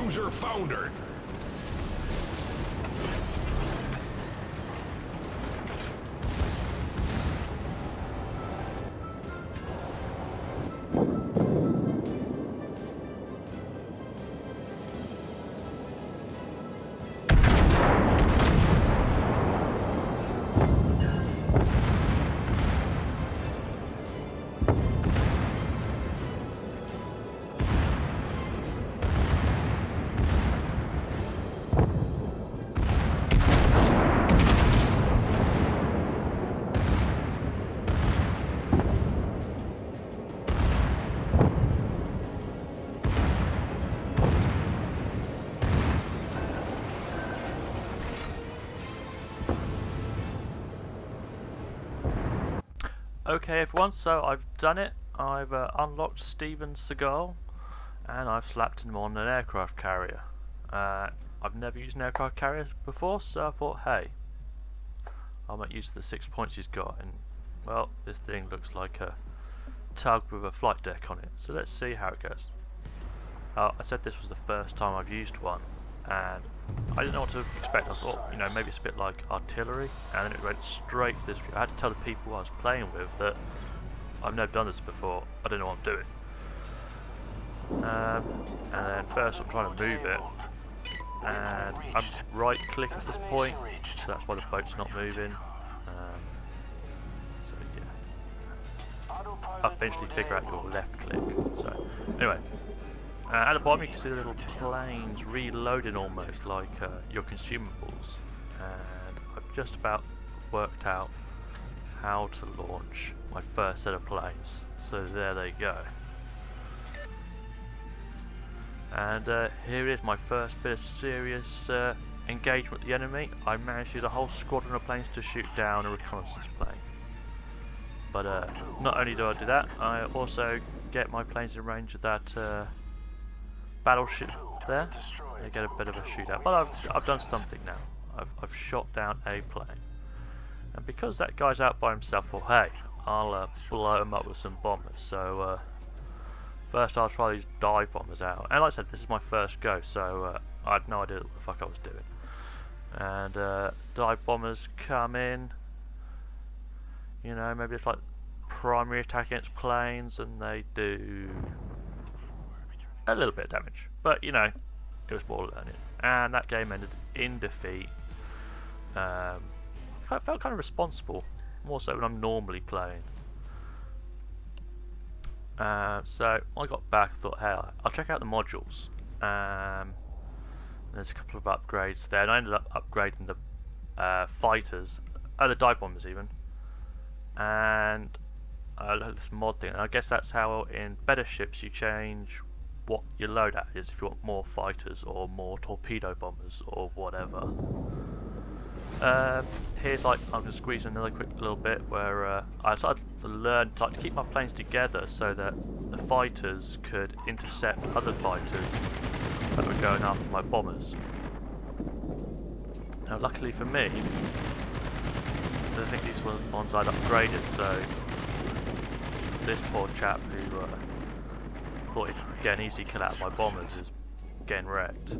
Cruiser foundered. Okay everyone, so I've done it. I've unlocked Steven Seagal and I've slapped him on an aircraft carrier. I've never used an aircraft carrier before, so I thought, hey, I might use the 6 points he's got, and well, this thing looks like a tug with a flight deck on it, so let's see how it goes. I said this was the first time I've used one, and I didn't know what to expect. I thought, you know, maybe it's a bit like artillery, and then it went straight to this view. I had to tell the people I was playing with that I've never done this before, I don't know what I'm doing. And then first I'm trying to move it, and I'm right click at this point, so that's why the boat's not moving. So yeah, I eventually figure out your left click. So anyway, at the bottom you can see the little planes reloading almost like your consumables, and I've just about worked out how to launch my first set of planes. So there they go. And here it is, my first bit of serious engagement with the enemy. I managed to use a whole squadron of planes to shoot down a reconnaissance plane. But not only do I do that, I also get my planes in range of that battleship there. They get a bit of a shootout. But I've done something now. I've shot down a plane. And because that guy's out by himself, well, hey, I'll blow him up with some bombers. So first I'll try these dive bombers out. And like I said, this is my first go, so I had no idea what the fuck I was doing. And dive bombers come in. You know, maybe it's like primary attack against planes, and they do a little bit of damage. But, you know, it was more learning. And that game ended in defeat. I felt kind of responsible, more so when I'm normally playing. So I got back, thought, hey, I'll check out the modules. There's a couple of upgrades there, and I ended up upgrading the fighters, the dive bombers even. And I looked at this mod thing, and I guess that's how in better ships you change what your loadout is, if you want more fighters or more torpedo bombers or whatever. Here's like, I'm going to squeeze in another quick little bit where I started to learn to keep my planes together so that the fighters could intercept other fighters that were going after my bombers. Now luckily for me, I think these were ones I'd upgraded, so this poor chap who thought he'd get an easy kill out of my bombers is getting wrecked.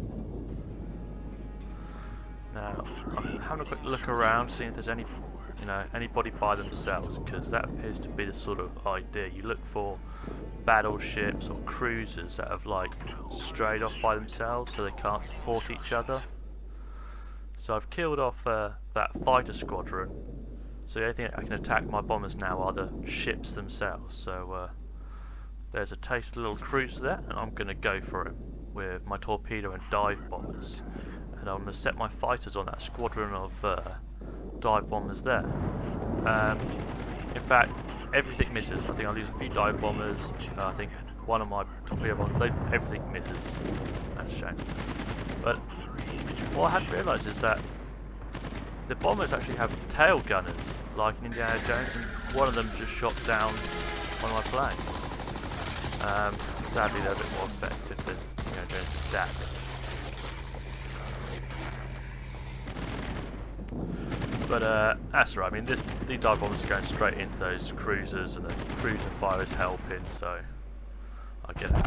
Now, I'm having a quick look around, seeing if there's any, you know, anybody by themselves, because that appears to be the sort of idea. You look for battleships or cruisers that have like strayed off by themselves, so they can't support each other. So I've killed off that fighter squadron. So the only thing I can attack my bombers now are the ships themselves. So there's a tasty little cruiser there, and I'm going to go for him with my torpedo and dive bombers. And I'm going to set my fighters on that squadron of dive bombers there. In fact, everything misses. I think I'll lose a few dive bombers. I think one of my torpedo bombers, everything misses. That's a shame. But what I hadn't realised is that the bombers actually have tail gunners, like in Indiana Jones, and one of them just shot down one of my planes. Sadly, they're a bit more effective than Indiana Jones' dagger. But that's right. I mean, these dive bombers are going straight into those cruisers, and the cruiser fire is helping, so I get it.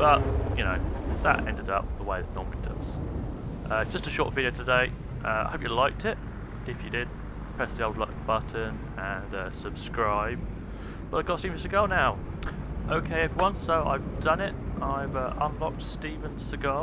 But, you know, that ended up the way it normally does. Just a short video today. I hope you liked it. If you did, press the old like button and subscribe. But I've got Steven Seagal now. Okay everyone, so I've done it. I've unlocked Steven Seagal.